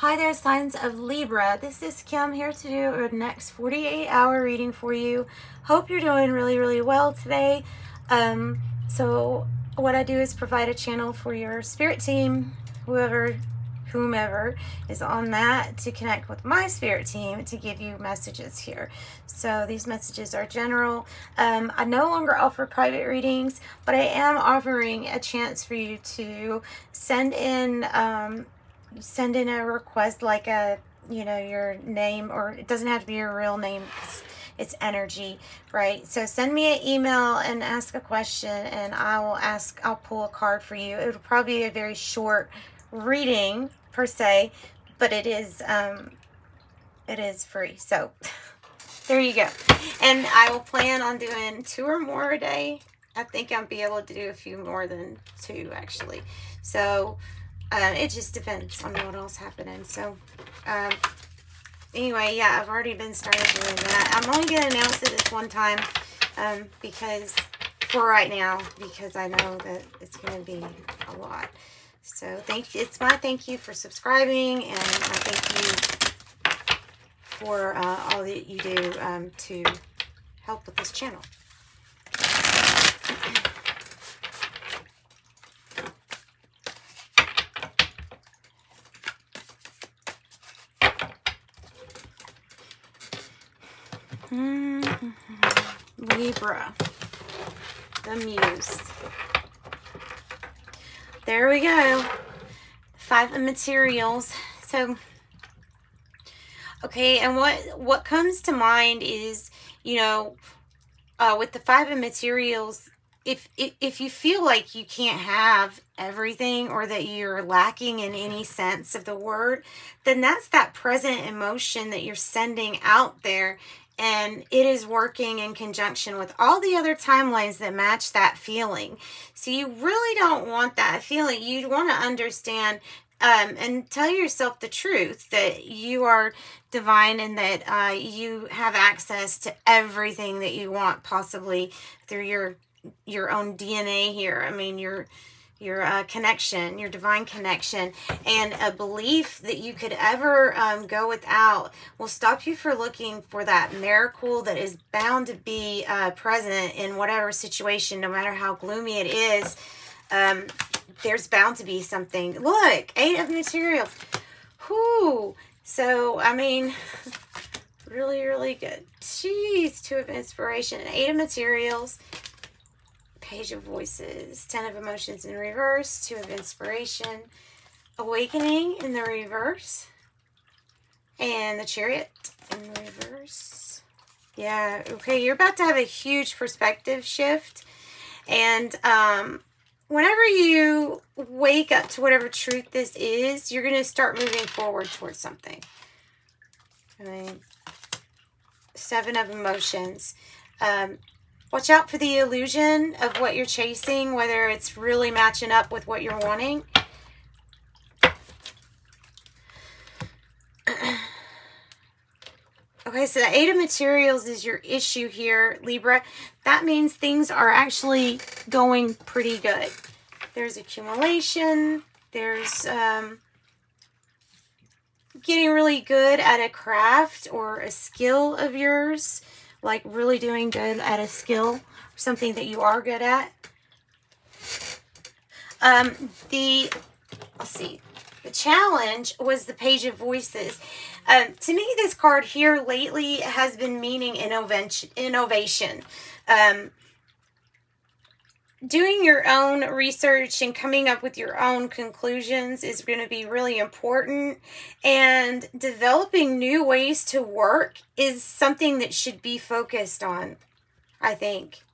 Hi there, signs of Libra. This is Kim here to do a next 48-hour reading for you. Hope you're doing really well today. So what I do is provide a channel for your spirit team, whomever is on that, to connect with my spirit team to give you messages here. So these messages are general. I no longer offer private readings, but I am offering a chance for you to send in a request, like your name, or it doesn't have to be your real name because it's energy, right? So send me an email and ask a question, and I'll pull a card for you. It'll probably be a very short reading per se, but it is free. So there you go. And I will plan on doing 2 or more a day. I think I'll be able to do a few more than 2 actually. So it just depends on what else happening. So anyway, yeah, I've already been started doing that. I'm only going to announce it this one time because for right now, because I know that it's going to be a lot. So it's my thank you for subscribing, and my thank you for all that you do to help with this channel. Libra, the Muse. There we go. 5 of materials. So, okay, and what comes to mind is, with the 5 of materials, if you feel like you can't have everything, or that you're lacking in any sense of the word, then that's that present emotion that you're sending out there. And it is working in conjunction with all the other timelines that match that feeling. So you really don't want that feeling. You want to understand and tell yourself the truth that you are divine, and that you have access to everything that you want, possibly through your own DNA here. I mean, your connection, your divine connection, and a belief that you could ever go without will stop you from looking for that miracle that is bound to be present in whatever situation, no matter how gloomy it is. There's bound to be something. Look, 8 of materials. Whoo! So, I mean, really good. Jeez, 2 of inspiration, 8 of materials. Page of Voices, 10 of emotions in reverse, 2 of inspiration, awakening in the reverse, and the Chariot in reverse. Yeah, okay, you're about to have a huge perspective shift, and whenever you wake up to whatever truth this is, you're going to start moving forward towards something. I mean, 7 of emotions. Watch out for the illusion of what you're chasing, whether it's really matching up with what you're wanting. Okay, so the 8 of materials is your issue here, Libra. That means things are actually going pretty good. There's accumulation. There's getting really good at a craft or a skill of yours. Like really doing good at a skill, something that you are good at. Let's see, the challenge was the Page of Voices. To me, this card here lately has been meaning innovation. Doing your own research and coming up with your own conclusions is going to be really important. And developing new ways to work is something that should be focused on, I think.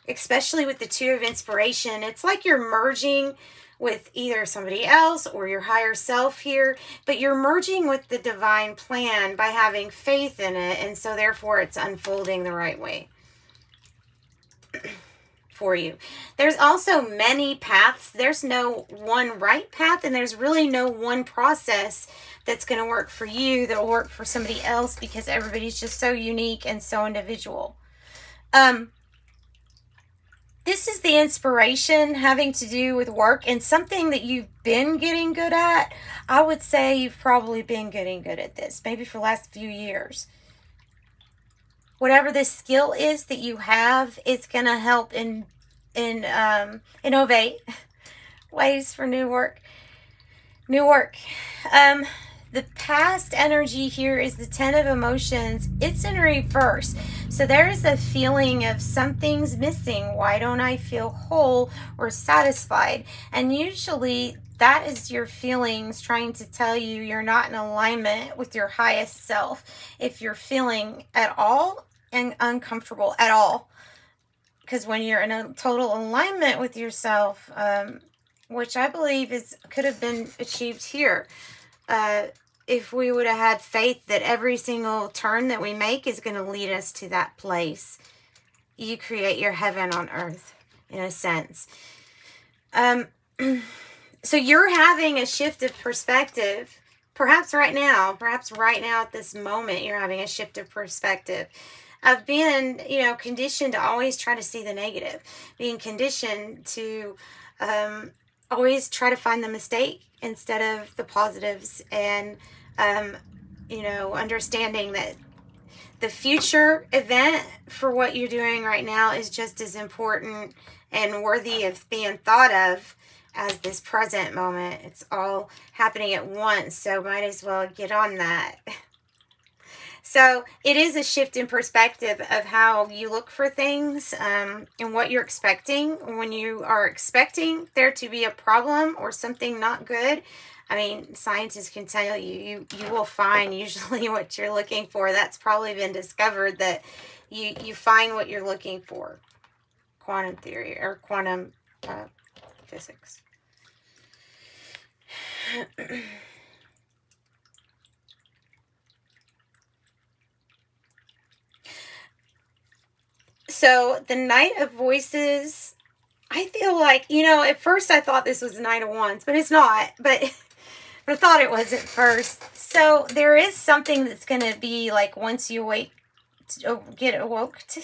Especially with the 2 of inspiration. It's like you're merging with either somebody else or your higher self here. But you're merging with the divine plan by having faith in it. And so therefore it's unfolding the right way for you. There's also many paths. There's no one right path, and there's really no one process that's going to work for you that will work for somebody else, because everybody's just so unique and so individual. This this is the inspiration having to do with work and something that you've been getting good at. I would say you've probably been getting good at this, maybe for the last few years. Whatever this skill is that you have, it's going to help innovate ways for new work. The past energy here is the 10 of emotions. It's in reverse. So there is a feeling of something's missing. Why don't I feel whole or satisfied? And usually that is your feelings trying to tell you you're not in alignment with your highest self. If you're feeling at all and uncomfortable at all. Because when you're in a total alignment with yourself, which I believe could have been achieved here, if we would have had faith that every single turn that we make is going to lead us to that place. You create your heaven on earth, in a sense. So you're having a shift of perspective. Perhaps right now at this moment, you're having a shift of perspective. I've been, conditioned to always try to see the negative. Being conditioned to always try to find the mistake instead of the positives, and understanding that the future event for what you're doing right now is just as important and worthy of being thought of as this present moment. It's all happening at once, so might as well get on that. So it is a shift in perspective of how you look for things, and what you're expecting. When you are expecting there to be a problem or something not good, I mean, scientists can tell you will find usually what you're looking for. That's probably been discovered, that you find what you're looking for. Quantum theory or quantum physics. So the Knight of Voices, I feel like, at first I thought this was the Knight of Wands, but it's not. But I thought it was at first. So there is something that's going to be like, once you get awoke to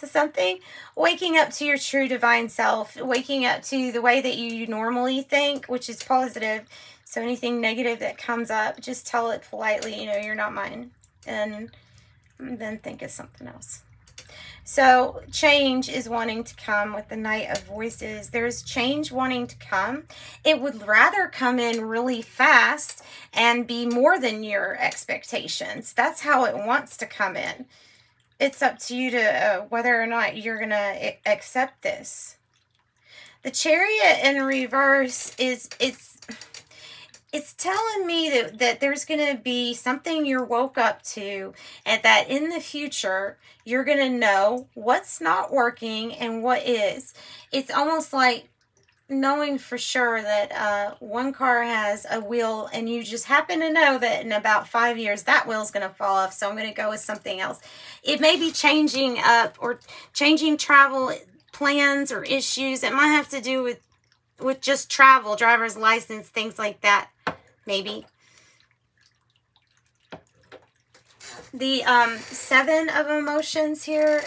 something, waking up to your true divine self, waking up to the way that you normally think, which is positive. So anything negative that comes up, just tell it politely, you're not mine. And then think of something else. So change is wanting to come with the Knight of Voices. There's change wanting to come. It would rather come in really fast and be more than your expectations. That's how it wants to come in. It's up to you to whether or not you're going to accept this. The Chariot in reverse it's telling me that there's going to be something you're woke up to, and that in the future, you're going to know what's not working and what is. It's almost like knowing for sure that one car has a wheel, and you just happen to know that in about 5 years, that wheel's going to fall off, so I'm going to go with something else. It may be changing up or changing travel plans or issues. It might have to do with just travel, driver's license, things like that, maybe. The 7 of emotions here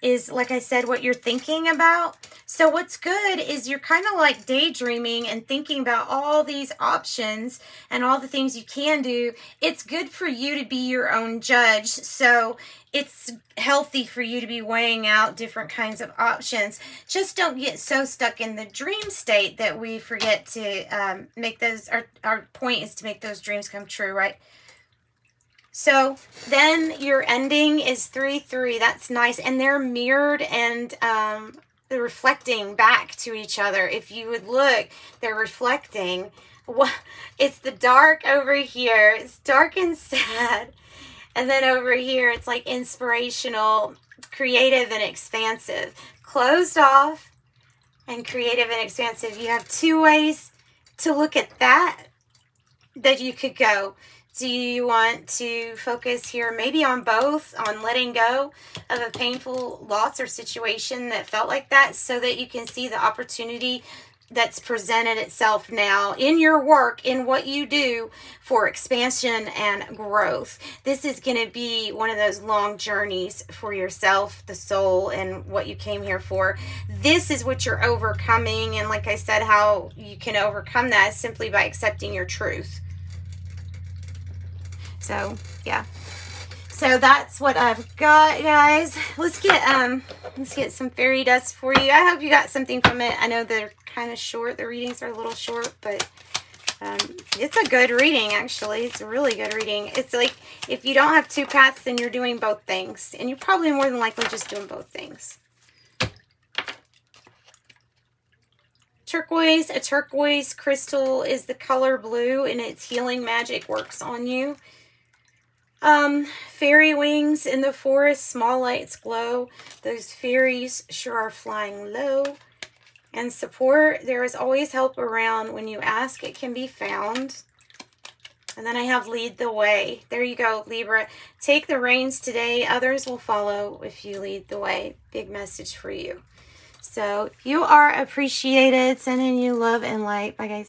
is, like I said, what you're thinking about. So what's good is you're kind of like daydreaming and thinking about all these options and all the things you can do. It's good for you to be your own judge. So it's healthy for you to be weighing out different kinds of options. Just don't get so stuck in the dream state that we forget to make those, our point is to make those dreams come true, right? So then your ending is 3-3. That's nice. And they're mirrored and they're reflecting back to each other. If you would look, they're reflecting. It's the dark over here. It's dark and sad. And then over here, it's like inspirational, creative, and expansive. Closed off and creative and expansive. You have two ways to look at that you could go. Do you want to focus here maybe on both, on letting go of a painful loss or situation that felt like that, so that you can see the opportunity that's presented itself now in your work, in what you do for expansion and growth. This is going to be one of those long journeys for yourself, the soul, and what you came here for. This is what you're overcoming. And like I said, how you can overcome that is simply by accepting your truth. So, yeah. So that's what I've got, guys. Let's get some fairy dust for you. I hope you got something from it. I know they're kind of short. The readings are a little short, but it's a good reading, actually. It's a really good reading. It's like if you don't have two paths, then you're doing both things. And you're probably more than likely just doing both things. Turquoise. A turquoise crystal is the color blue, and its healing magic works on you. Fairy wings in the forest, small lights glow. Those fairies sure are flying low. And support, there is always help around. When you ask, it can be found. And then I have lead the way. There you go, Libra. Take the reins today. Others will follow if you lead the way. Big message for you. So you are appreciated. Sending you love and light. Bye, guys.